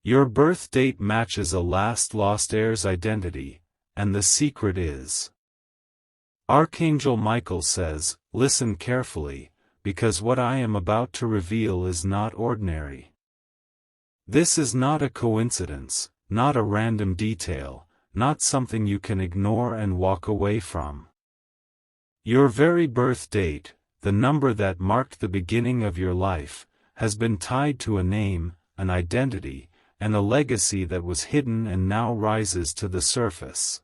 Your birth date matches a last lost heir's identity, and the secret is. Archangel Michael says, "Listen carefully, because what I am about to reveal is not ordinary. This is not a coincidence, not a random detail, not something you can ignore and walk away from. Your very birth date, the number that marked the beginning of your life, has been tied to a name, an identity, and a legacy that was hidden and now rises to the surface.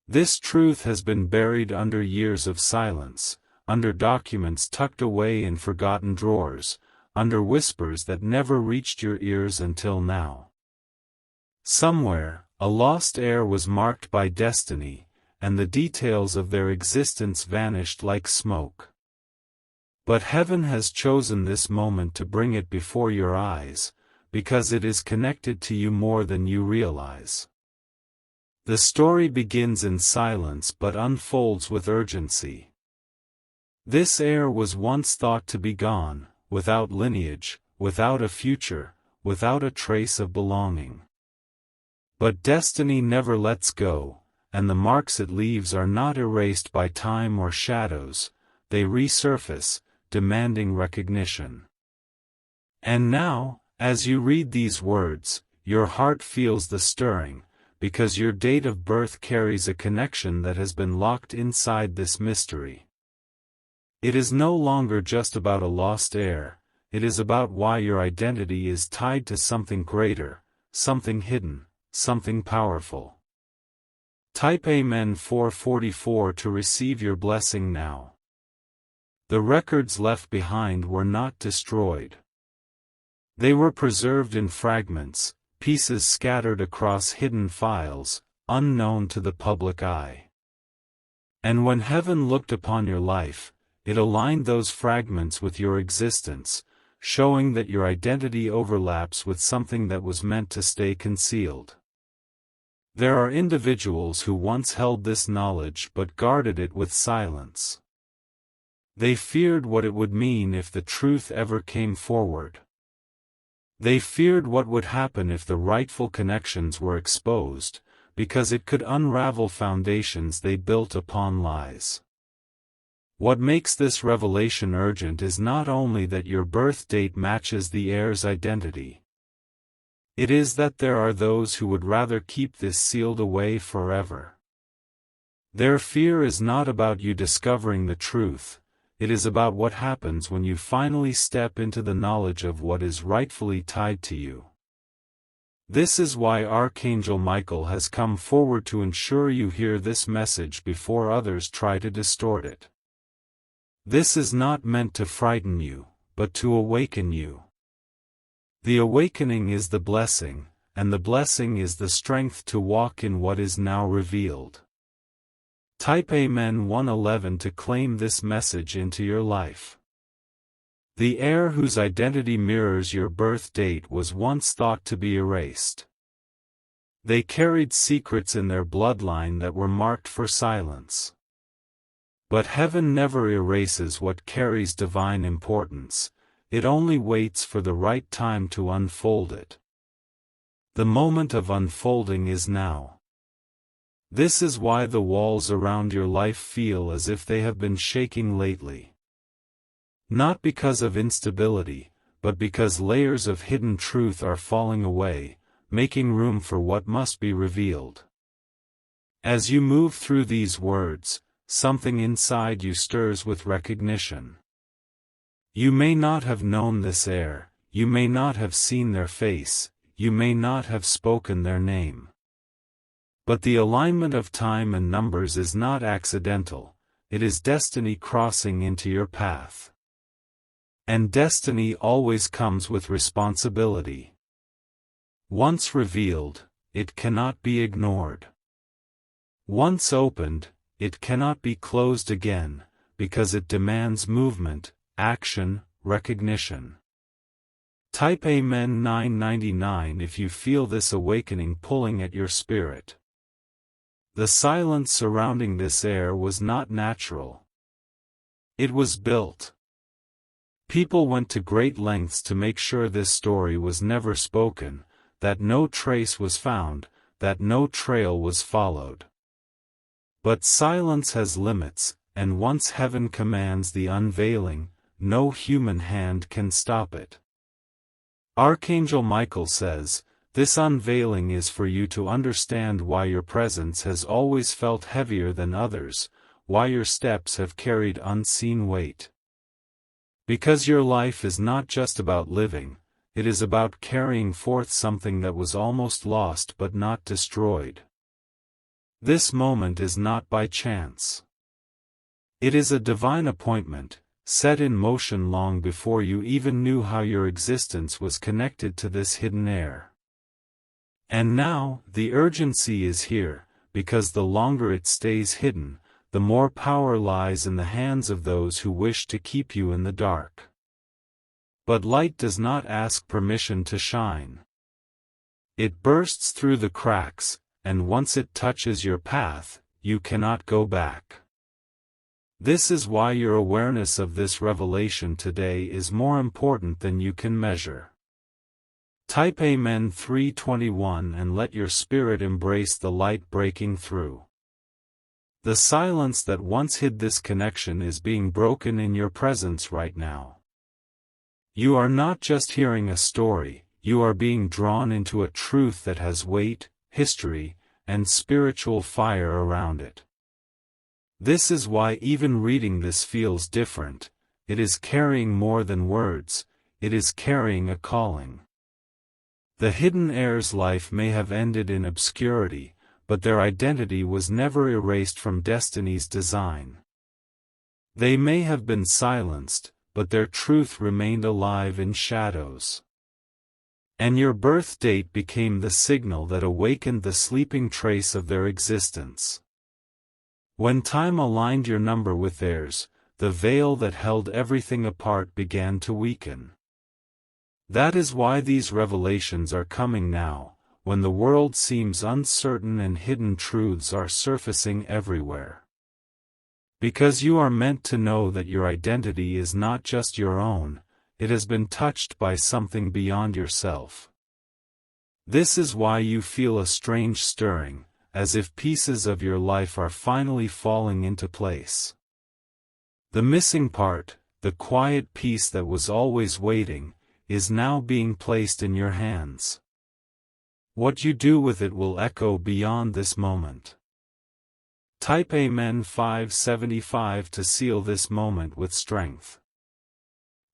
This truth has been buried under years of silence, under documents tucked away in forgotten drawers, under whispers that never reached your ears until now. Somewhere, a lost heir was marked by destiny, and the details of their existence vanished like smoke. But heaven has chosen this moment to bring it before your eyes, because it is connected to you more than you realize. The story begins in silence but unfolds with urgency. This heir was once thought to be gone, without lineage, without a future, without a trace of belonging. But destiny never lets go, and the marks it leaves are not erased by time or shadows, they resurface, demanding recognition. And now, as you read these words, your heart feels the stirring, because your date of birth carries a connection that has been locked inside this mystery. It is no longer just about a lost heir, it is about why your identity is tied to something greater, something hidden, something powerful. Type Amen 444 to receive your blessing now. The records left behind were not destroyed. They were preserved in fragments, pieces scattered across hidden files, unknown to the public eye. And when heaven looked upon your life, it aligned those fragments with your existence, showing that your identity overlaps with something that was meant to stay concealed. There are individuals who once held this knowledge but guarded it with silence. They feared what it would mean if the truth ever came forward. They feared what would happen if the rightful connections were exposed, because it could unravel foundations they built upon lies. What makes this revelation urgent is not only that your birth date matches the heir's identity. It is that there are those who would rather keep this sealed away forever. Their fear is not about you discovering the truth, it is about what happens when you finally step into the knowledge of what is rightfully tied to you. This is why Archangel Michael has come forward to ensure you hear this message before others try to distort it. This is not meant to frighten you, but to awaken you. The awakening is the blessing, and the blessing is the strength to walk in what is now revealed. Type Amen 111 to claim this message into your life. The heir whose identity mirrors your birth date was once thought to be erased. They carried secrets in their bloodline that were marked for silence. But heaven never erases what carries divine importance, it only waits for the right time to unfold it. The moment of unfolding is now. This is why the walls around your life feel as if they have been shaking lately. Not because of instability, but because layers of hidden truth are falling away, making room for what must be revealed. As you move through these words, something inside you stirs with recognition. You may not have known this heir, you may not have seen their face, you may not have spoken their name. But the alignment of time and numbers is not accidental, it is destiny crossing into your path. And destiny always comes with responsibility. Once revealed, it cannot be ignored. Once opened, it cannot be closed again, because it demands movement, action, recognition. Type Amen 999 if you feel this awakening pulling at your spirit. The silence surrounding this heir was not natural. It was built. People went to great lengths to make sure this story was never spoken, that no trace was found, that no trail was followed. But silence has limits, and once heaven commands the unveiling, no human hand can stop it. Archangel Michael says, "This unveiling is for you to understand why your presence has always felt heavier than others, why your steps have carried unseen weight. Because your life is not just about living, it is about carrying forth something that was almost lost but not destroyed. This moment is not by chance. It is a divine appointment, set in motion long before you even knew how your existence was connected to this hidden heir. And now, the urgency is here, because the longer it stays hidden, the more power lies in the hands of those who wish to keep you in the dark. But light does not ask permission to shine. It bursts through the cracks, and once it touches your path, you cannot go back. This is why your awareness of this revelation today is more important than you can measure. Type Amen 321 and let your spirit embrace the light breaking through. The silence that once hid this connection is being broken in your presence right now. You are not just hearing a story, you are being drawn into a truth that has weight, history, and spiritual fire around it. This is why even reading this feels different. It is carrying more than words, it is carrying a calling. The hidden heir's life may have ended in obscurity, but their identity was never erased from destiny's design. They may have been silenced, but their truth remained alive in shadows. And your birth date became the signal that awakened the sleeping trace of their existence. When time aligned your number with theirs, the veil that held everything apart began to weaken. That is why these revelations are coming now, when the world seems uncertain and hidden truths are surfacing everywhere. Because you are meant to know that your identity is not just your own, it has been touched by something beyond yourself. This is why you feel a strange stirring, as if pieces of your life are finally falling into place. The missing part, the quiet piece that was always waiting, is now being placed in your hands. What you do with it will echo beyond this moment. Type Amen 575 to seal this moment with strength.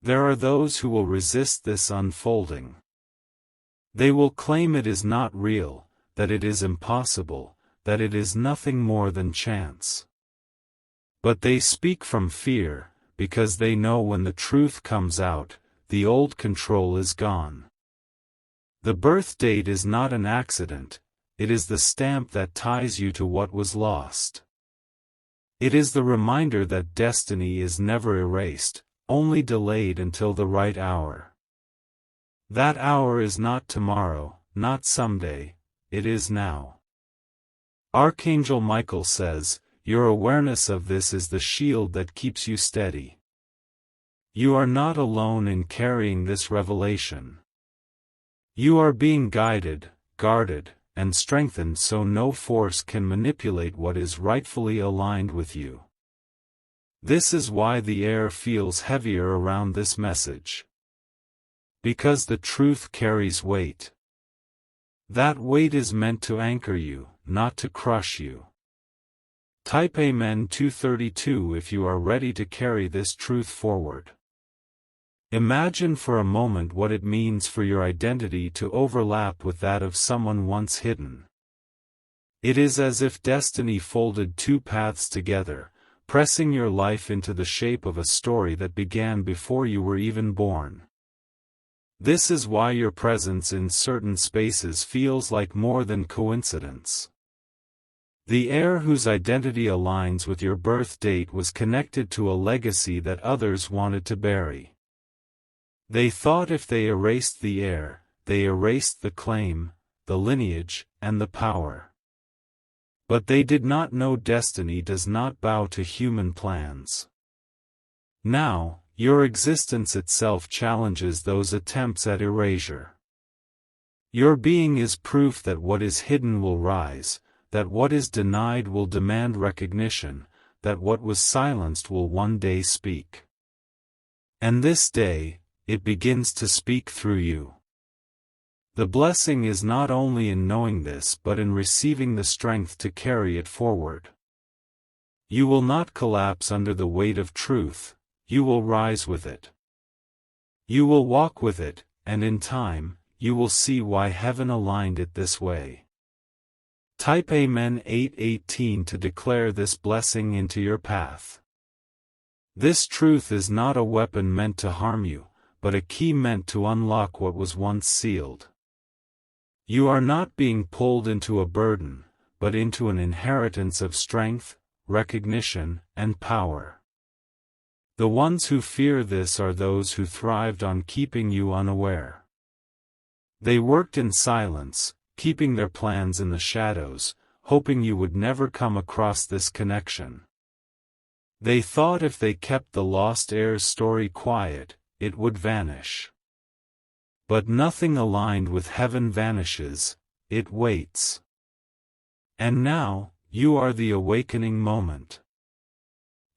There are those who will resist this unfolding. They will claim it is not real, that it is impossible, that it is nothing more than chance. But they speak from fear, because they know when the truth comes out, the old control is gone. The birth date is not an accident, it is the stamp that ties you to what was lost. It is the reminder that destiny is never erased, only delayed until the right hour. That hour is not tomorrow, not someday, it is now. Archangel Michael says, your awareness of this is the shield that keeps you steady. You are not alone in carrying this revelation. You are being guided, guarded, and strengthened so no force can manipulate what is rightfully aligned with you. This is why the air feels heavier around this message. Because the truth carries weight. That weight is meant to anchor you, not to crush you. Type Amen 232 if you are ready to carry this truth forward. Imagine for a moment what it means for your identity to overlap with that of someone once hidden. It is as if destiny folded two paths together, pressing your life into the shape of a story that began before you were even born. This is why your presence in certain spaces feels like more than coincidence. The heir whose identity aligns with your birth date was connected to a legacy that others wanted to bury. They thought if they erased the heir, they erased the claim, the lineage, and the power. But they did not know destiny does not bow to human plans. Now, your existence itself challenges those attempts at erasure. Your being is proof that what is hidden will rise, that what is denied will demand recognition, that what was silenced will one day speak. And this day, it begins to speak through you. The blessing is not only in knowing this but in receiving the strength to carry it forward. You will not collapse under the weight of truth, you will rise with it. You will walk with it, and in time, you will see why heaven aligned it this way. Type Amen 8:18 to declare this blessing into your path. This truth is not a weapon meant to harm you, but a key meant to unlock what was once sealed. You are not being pulled into a burden, but into an inheritance of strength, recognition, and power. The ones who fear this are those who thrived on keeping you unaware. They worked in silence, keeping their plans in the shadows, hoping you would never come across this connection. They thought if they kept the lost heir's story quiet, it would vanish. But nothing aligned with heaven vanishes, it waits. And now, you are the awakening moment.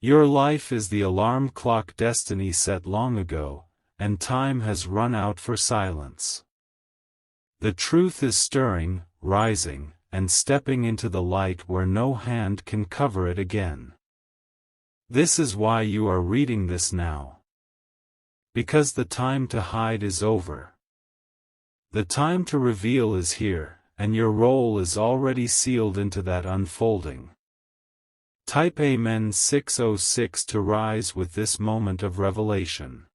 Your life is the alarm clock destiny set long ago, and time has run out for silence. The truth is stirring, rising, and stepping into the light where no hand can cover it again. This is why you are reading this now. Because the time to hide is over. The time to reveal is here, and your role is already sealed into that unfolding. Type Amen 606 to rise with this moment of revelation.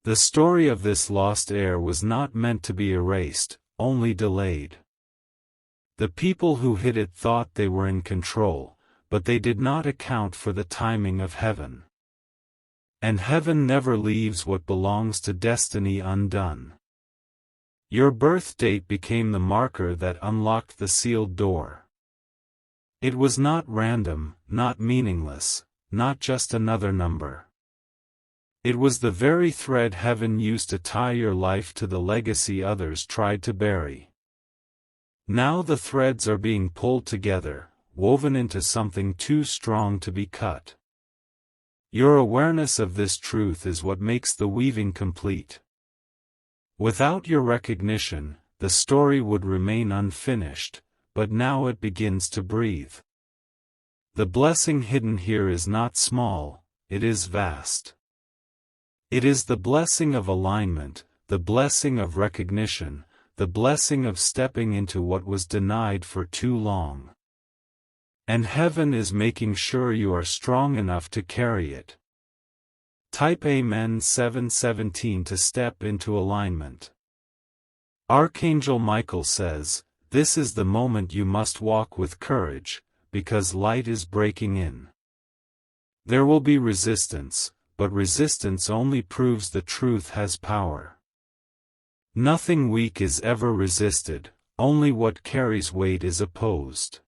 The story of this lost heir was not meant to be erased, only delayed. The people who hid it thought they were in control, but they did not account for the timing of heaven. And heaven never leaves what belongs to destiny undone. Your birth date became the marker that unlocked the sealed door. It was not random, not meaningless, not just another number. It was the very thread heaven used to tie your life to the legacy others tried to bury. Now the threads are being pulled together, woven into something too strong to be cut. Your awareness of this truth is what makes the weaving complete. Without your recognition, the story would remain unfinished, but now it begins to breathe. The blessing hidden here is not small, it is vast. It is the blessing of alignment, the blessing of recognition, the blessing of stepping into what was denied for too long. And heaven is making sure you are strong enough to carry it. Type Amen 7:17 to step into alignment. Archangel Michael says, "This is the moment you must walk with courage, because light is breaking in." There will be resistance, but resistance only proves the truth has power. Nothing weak is ever resisted, only what carries weight is opposed.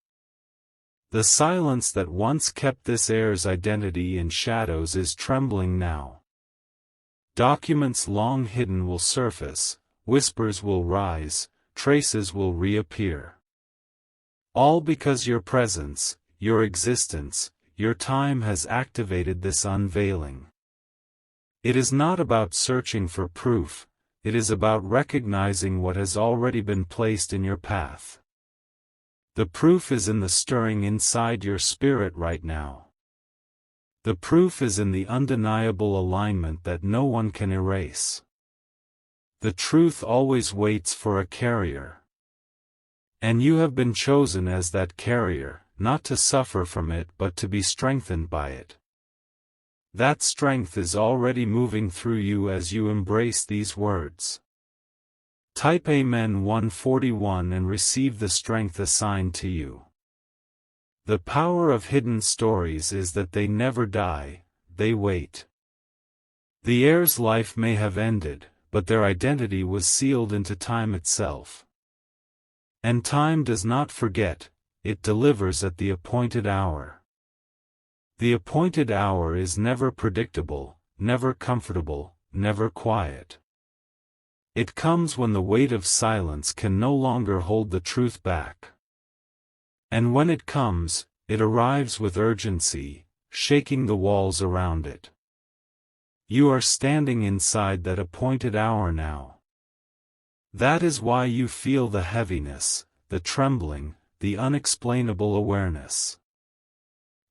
The silence that once kept this heir's identity in shadows is trembling now. Documents long hidden will surface, whispers will rise, traces will reappear. All because your presence, your existence, your time has activated this unveiling. It is not about searching for proof, it is about recognizing what has already been placed in your path. The proof is in the stirring inside your spirit right now. The proof is in the undeniable alignment that no one can erase. The truth always waits for a carrier. And you have been chosen as that carrier, not to suffer from it but to be strengthened by it. That strength is already moving through you as you embrace these words. Type Amen 141 and receive the strength assigned to you. The power of hidden stories is that they never die, they wait. The heir's life may have ended, but their identity was sealed into time itself. And time does not forget, it delivers at the appointed hour. The appointed hour is never predictable, never comfortable, never quiet. It comes when the weight of silence can no longer hold the truth back. And when it comes, it arrives with urgency, shaking the walls around it. You are standing inside that appointed hour now. That is why you feel the heaviness, the trembling, the unexplainable awareness.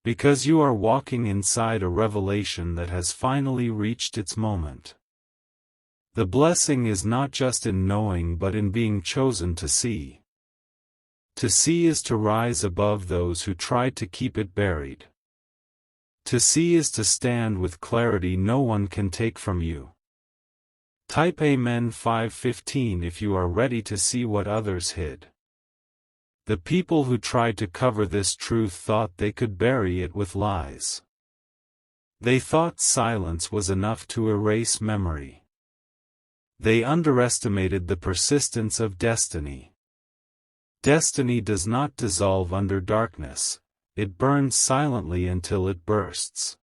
Because you are walking inside a revelation that has finally reached its moment. The blessing is not just in knowing but in being chosen to see. To see is to rise above those who tried to keep it buried. To see is to stand with clarity no one can take from you. Type Amen 5:15 if you are ready to see what others hid. The people who tried to cover this truth thought they could bury it with lies. They thought silence was enough to erase memory. They underestimated the persistence of destiny. Destiny does not dissolve under darkness, it burns silently until it bursts.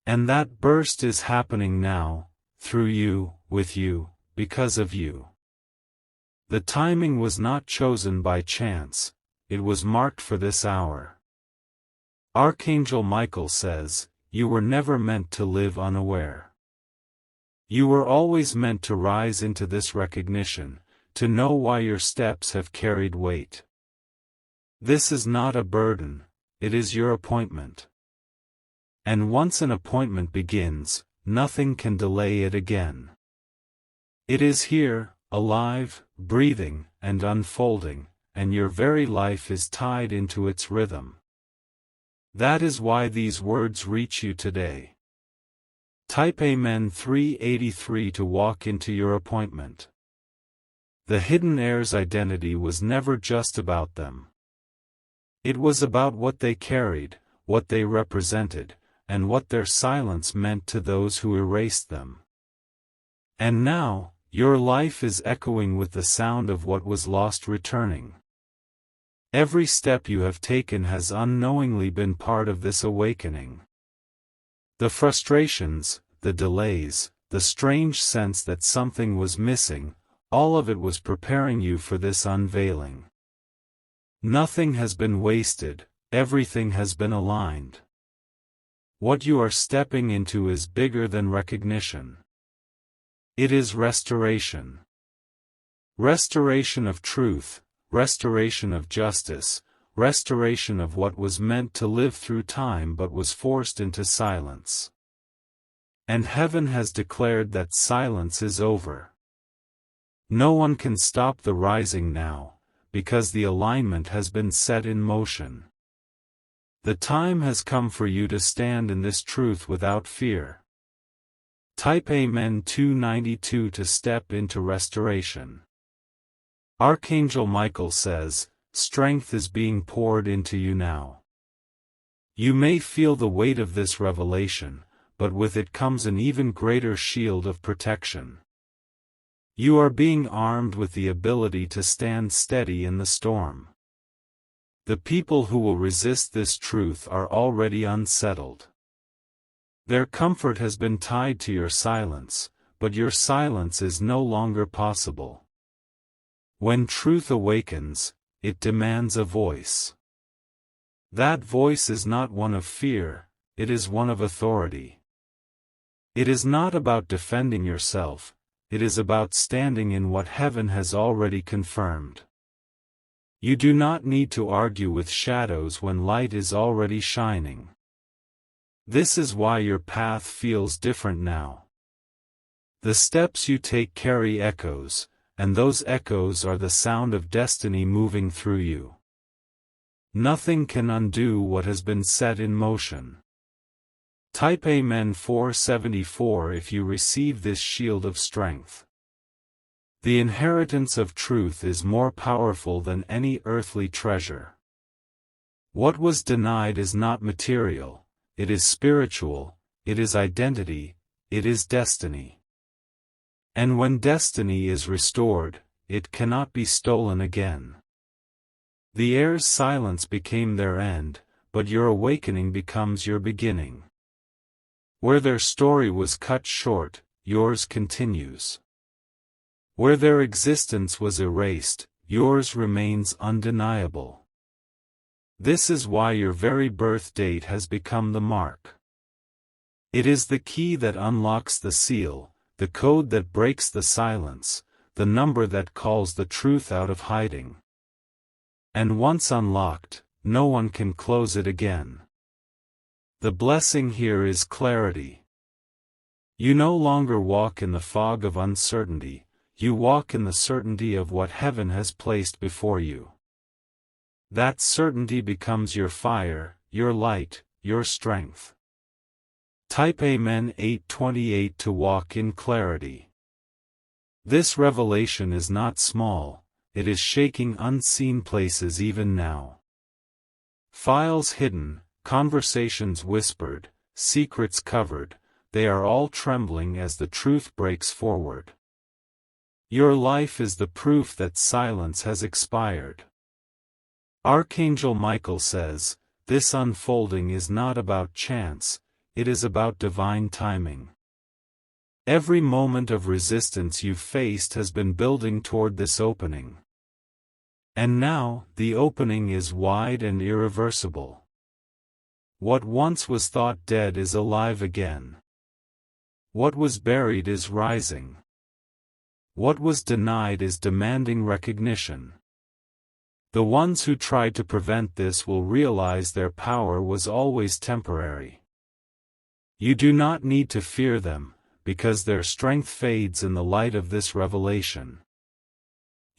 And that burst is happening now, through you, with you, because of you. The timing was not chosen by chance, it was marked for this hour. Archangel Michael says, you were never meant to live unaware. You were always meant to rise into this recognition, to know why your steps have carried weight. This is not a burden, it is your appointment. And once an appointment begins, nothing can delay it again. It is here, alive, breathing, and unfolding, and your very life is tied into its rhythm. That is why these words reach you today. Type Amen 383 to walk into your appointment. The hidden heir's identity was never just about them. It was about what they carried, what they represented, and what their silence meant to those who erased them. And now, your life is echoing with the sound of what was lost returning. Every step you have taken has unknowingly been part of this awakening. The frustrations, the delays, the strange sense that something was missing, all of it was preparing you for this unveiling. Nothing has been wasted, everything has been aligned. What you are stepping into is bigger than recognition. It is restoration. Restoration of truth, restoration of justice, restoration of what was meant to live through time but was forced into silence. And heaven has declared that silence is over. No one can stop the rising now, because the alignment has been set in motion. The time has come for you to stand in this truth without fear. Type Amen 292 to step into restoration. Archangel Michael says, strength is being poured into you now. You may feel the weight of this revelation, but with it comes an even greater shield of protection. You are being armed with the ability to stand steady in the storm. The people who will resist this truth are already unsettled. Their comfort has been tied to your silence, but your silence is no longer possible. When truth awakens, it demands a voice. That voice is not one of fear, it is one of authority. It is not about defending yourself, it is about standing in what heaven has already confirmed. You do not need to argue with shadows when light is already shining. This is why your path feels different now. The steps you take carry echoes, and those echoes are the sound of destiny moving through you. Nothing can undo what has been set in motion. Type Amen 474 if you receive this shield of strength. The inheritance of truth is more powerful than any earthly treasure. What was denied is not material. It is spiritual, it is identity, it is destiny. And when destiny is restored, it cannot be stolen again. The heir's silence became their end, but your awakening becomes your beginning. Where their story was cut short, yours continues. Where their existence was erased, yours remains undeniable. This is why your very birth date has become the mark. It is the key that unlocks the seal, the code that breaks the silence, the number that calls the truth out of hiding. And once unlocked, no one can close it again. The blessing here is clarity. You no longer walk in the fog of uncertainty, you walk in the certainty of what heaven has placed before you. That certainty becomes your fire, your light, your strength. Type Amen 8:28 to walk in clarity. This revelation is not small, it is shaking unseen places even now. Files hidden, conversations whispered, secrets covered, they are all trembling as the truth breaks forward. Your life is the proof that silence has expired. Archangel Michael says, this unfolding is not about chance, it is about divine timing. Every moment of resistance you've faced has been building toward this opening. And now, the opening is wide and irreversible. What once was thought dead is alive again. What was buried is rising. What was denied is demanding recognition. The ones who tried to prevent this will realize their power was always temporary. You do not need to fear them, because their strength fades in the light of this revelation.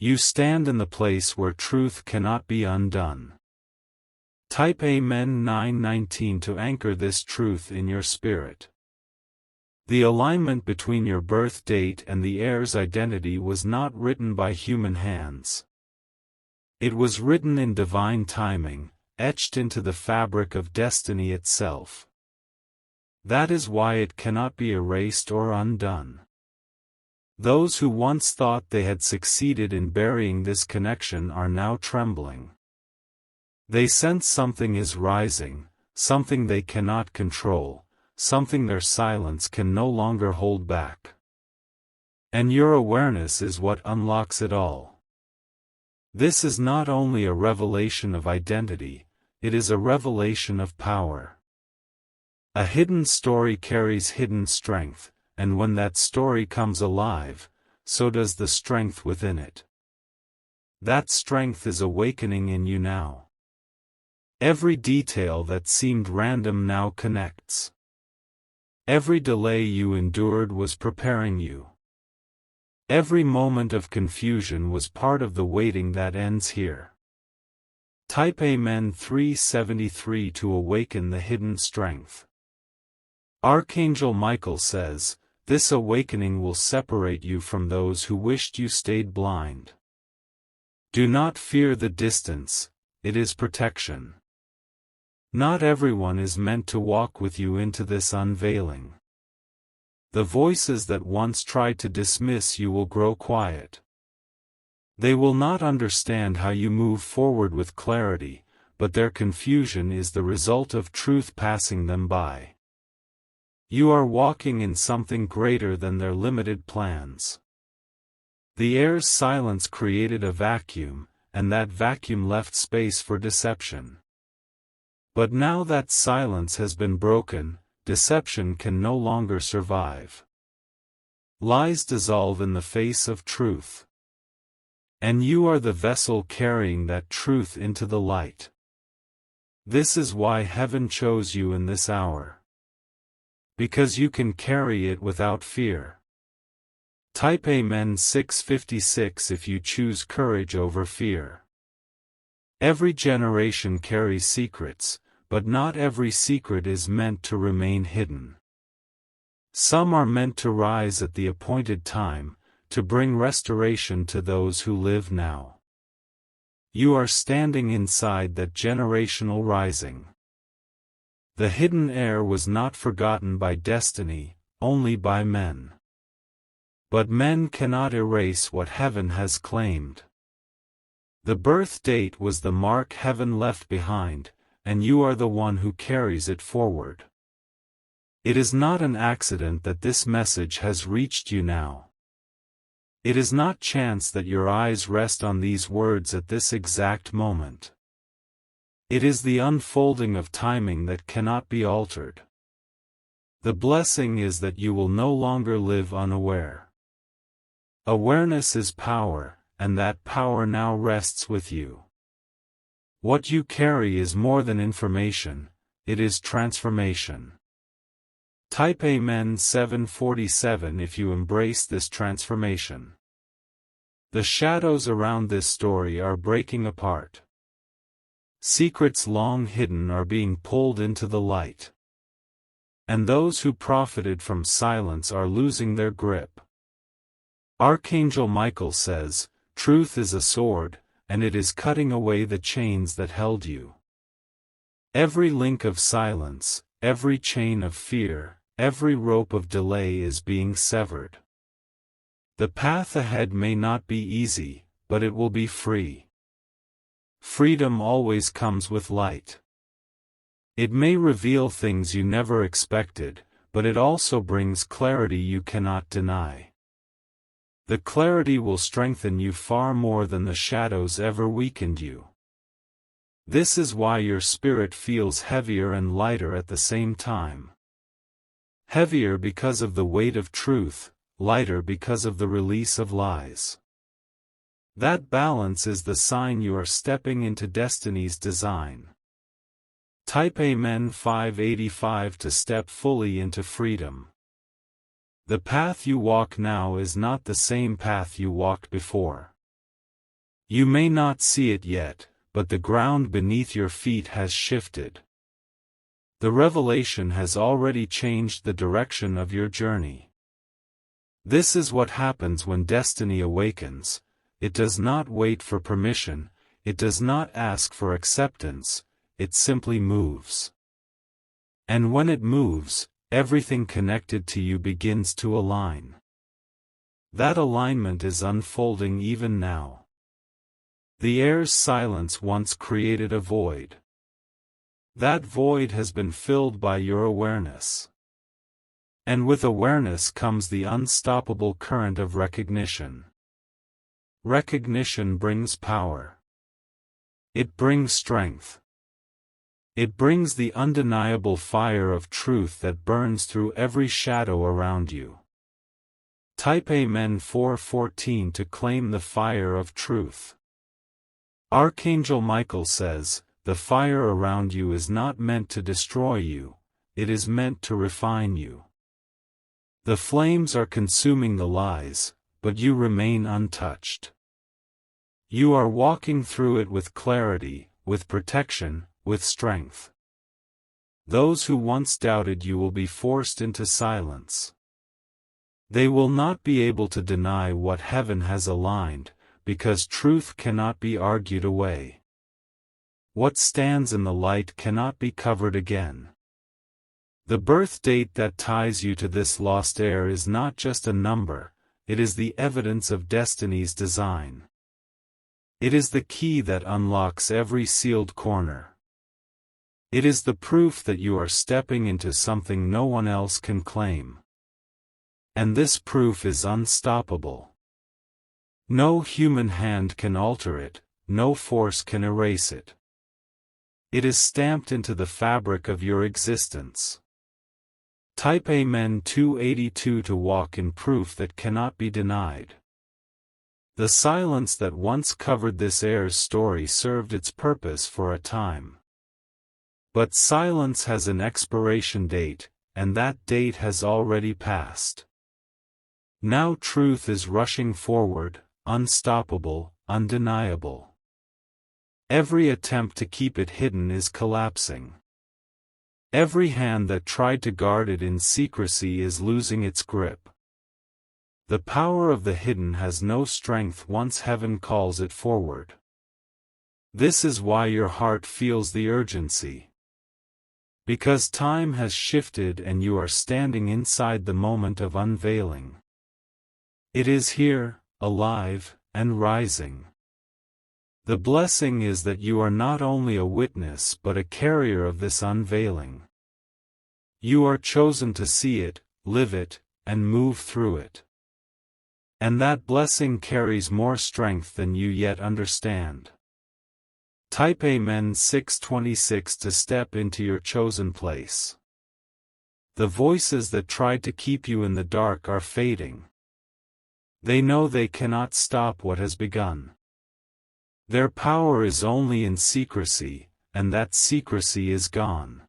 You stand in the place where truth cannot be undone. Type Amen 9:19 to anchor this truth in your spirit. The alignment between your birth date and the heir's identity was not written by human hands. It was written in divine timing, etched into the fabric of destiny itself. That is why it cannot be erased or undone. Those who once thought they had succeeded in burying this connection are now trembling. They sense something is rising, something they cannot control, something their silence can no longer hold back. And your awareness is what unlocks it all. This is not only a revelation of identity, it is a revelation of power. A hidden story carries hidden strength, and when that story comes alive, so does the strength within it. That strength is awakening in you now. Every detail that seemed random now connects. Every delay you endured was preparing you. Every moment of confusion was part of the waiting that ends here. Type Amen 3:73 to awaken the hidden strength. Archangel Michael says, this awakening will separate you from those who wished you stayed blind. Do not fear the distance, it is protection. Not everyone is meant to walk with you into this unveiling. The voices that once tried to dismiss you will grow quiet. They will not understand how you move forward with clarity, but their confusion is the result of truth passing them by. You are walking in something greater than their limited plans. The heir's silence created a vacuum, and that vacuum left space for deception. But now that silence has been broken, deception can no longer survive. Lies dissolve in the face of truth. And you are the vessel carrying that truth into the light. This is why heaven chose you in this hour. Because you can carry it without fear. Type Amen 6:56 if you choose courage over fear. Every generation carries secrets, but not every secret is meant to remain hidden. Some are meant to rise at the appointed time, to bring restoration to those who live now. You are standing inside that generational rising. The hidden heir was not forgotten by destiny, only by men. But men cannot erase what heaven has claimed. The birth date was the mark heaven left behind, and you are the one who carries it forward. It is not an accident that this message has reached you now. It is not chance that your eyes rest on these words at this exact moment. It is the unfolding of timing that cannot be altered. The blessing is that you will no longer live unaware. Awareness is power, and that power now rests with you. What you carry is more than information, it is transformation. Type Amen 747 if you embrace this transformation. The shadows around this story are breaking apart. Secrets long hidden are being pulled into the light. And those who profited from silence are losing their grip. Archangel Michael says, "Truth is a sword, and it is cutting away the chains that held you." Every link of silence, every chain of fear, every rope of delay is being severed. The path ahead may not be easy, but it will be free. Freedom always comes with light. It may reveal things you never expected, but it also brings clarity you cannot deny. The clarity will strengthen you far more than the shadows ever weakened you. This is why your spirit feels heavier and lighter at the same time. Heavier because of the weight of truth, lighter because of the release of lies. That balance is the sign you are stepping into destiny's design. Type Amen 585 to step fully into freedom. The path you walk now is not the same path you walked before. You may not see it yet, but the ground beneath your feet has shifted. The revelation has already changed the direction of your journey. This is what happens when destiny awakens. It does not wait for permission, it does not ask for acceptance, it simply moves. And when it moves, everything connected to you begins to align. That alignment is unfolding even now. The air's silence once created a void. That void has been filled by your awareness. And with awareness comes the unstoppable current of recognition. Recognition brings power. It brings strength. It brings the undeniable fire of truth that burns through every shadow around you. Type Amen 414 to claim the fire of truth. Archangel Michael says, "The fire around you is not meant to destroy you, it is meant to refine you." The flames are consuming the lies, but you remain untouched. You are walking through it with clarity, with protection, with strength. Those who once doubted you will be forced into silence. They will not be able to deny what heaven has aligned, because truth cannot be argued away. What stands in the light cannot be covered again. The birth date that ties you to this lost heir is not just a number, it is the evidence of destiny's design. It is the key that unlocks every sealed corner. It is the proof that you are stepping into something no one else can claim. And this proof is unstoppable. No human hand can alter it, no force can erase it. It is stamped into the fabric of your existence. Type Amen 282 to walk in proof that cannot be denied. The silence that once covered this heir's story served its purpose for a time. But silence has an expiration date, and that date has already passed. Now truth is rushing forward, unstoppable, undeniable. Every attempt to keep it hidden is collapsing. Every hand that tried to guard it in secrecy is losing its grip. The power of the hidden has no strength once heaven calls it forward. This is why your heart feels the urgency. Because time has shifted and you are standing inside the moment of unveiling. It is here, alive, and rising. The blessing is that you are not only a witness but a carrier of this unveiling. You are chosen to see it, live it, and move through it. And that blessing carries more strength than you yet understand. Type Amen 626 to step into your chosen place. The voices that tried to keep you in the dark are fading. They know they cannot stop what has begun. Their power is only in secrecy, and that secrecy is gone.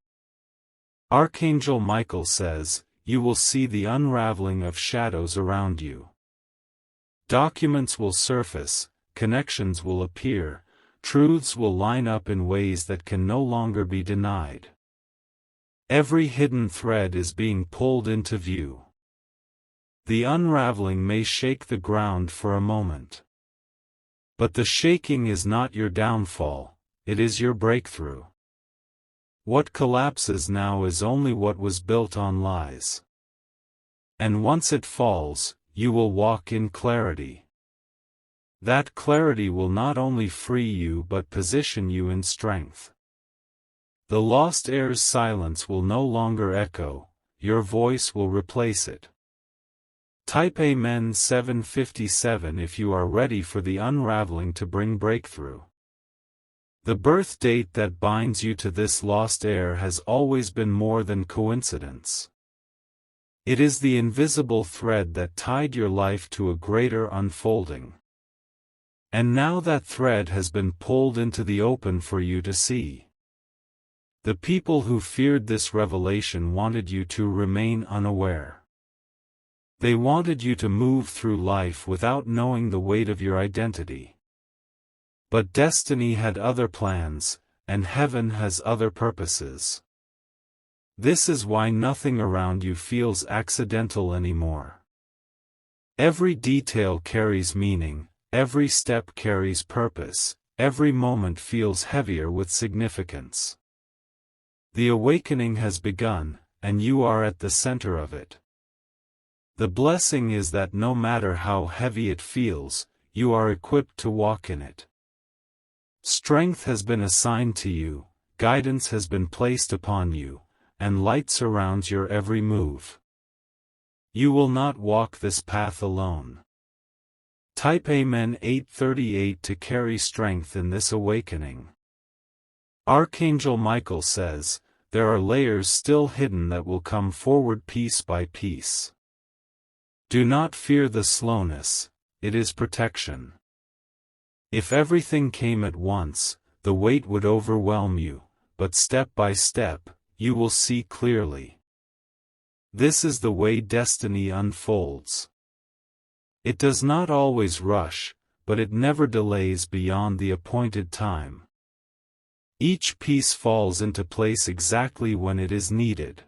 Archangel Michael says, you will see the unraveling of shadows around you. Documents will surface, connections will appear, truths will line up in ways that can no longer be denied. Every hidden thread is being pulled into view. The unraveling may shake the ground for a moment. But the shaking is not your downfall, it is your breakthrough. What collapses now is only what was built on lies. And once it falls, you will walk in clarity. That clarity will not only free you but position you in strength. The lost heir's silence will no longer echo, your voice will replace it. Type Amen 757 if you are ready for the unraveling to bring breakthrough. The birth date that binds you to this lost heir has always been more than coincidence. It is the invisible thread that tied your life to a greater unfolding. And now that thread has been pulled into the open for you to see. The people who feared this revelation wanted you to remain unaware. They wanted you to move through life without knowing the weight of your identity. But destiny had other plans, and heaven has other purposes. This is why nothing around you feels accidental anymore. Every detail carries meaning, every step carries purpose, every moment feels heavier with significance. The awakening has begun, and you are at the center of it. The blessing is that no matter how heavy it feels, you are equipped to walk in it. Strength has been assigned to you, guidance has been placed upon you, and light surrounds your every move. You will not walk this path alone. Type Amen 838 to carry strength in this awakening. Archangel Michael says, there are layers still hidden that will come forward piece by piece. Do not fear the slowness, it is protection. If everything came at once, the weight would overwhelm you, but step by step, you will see clearly. This is the way destiny unfolds. It does not always rush, but it never delays beyond the appointed time. Each piece falls into place exactly when it is needed.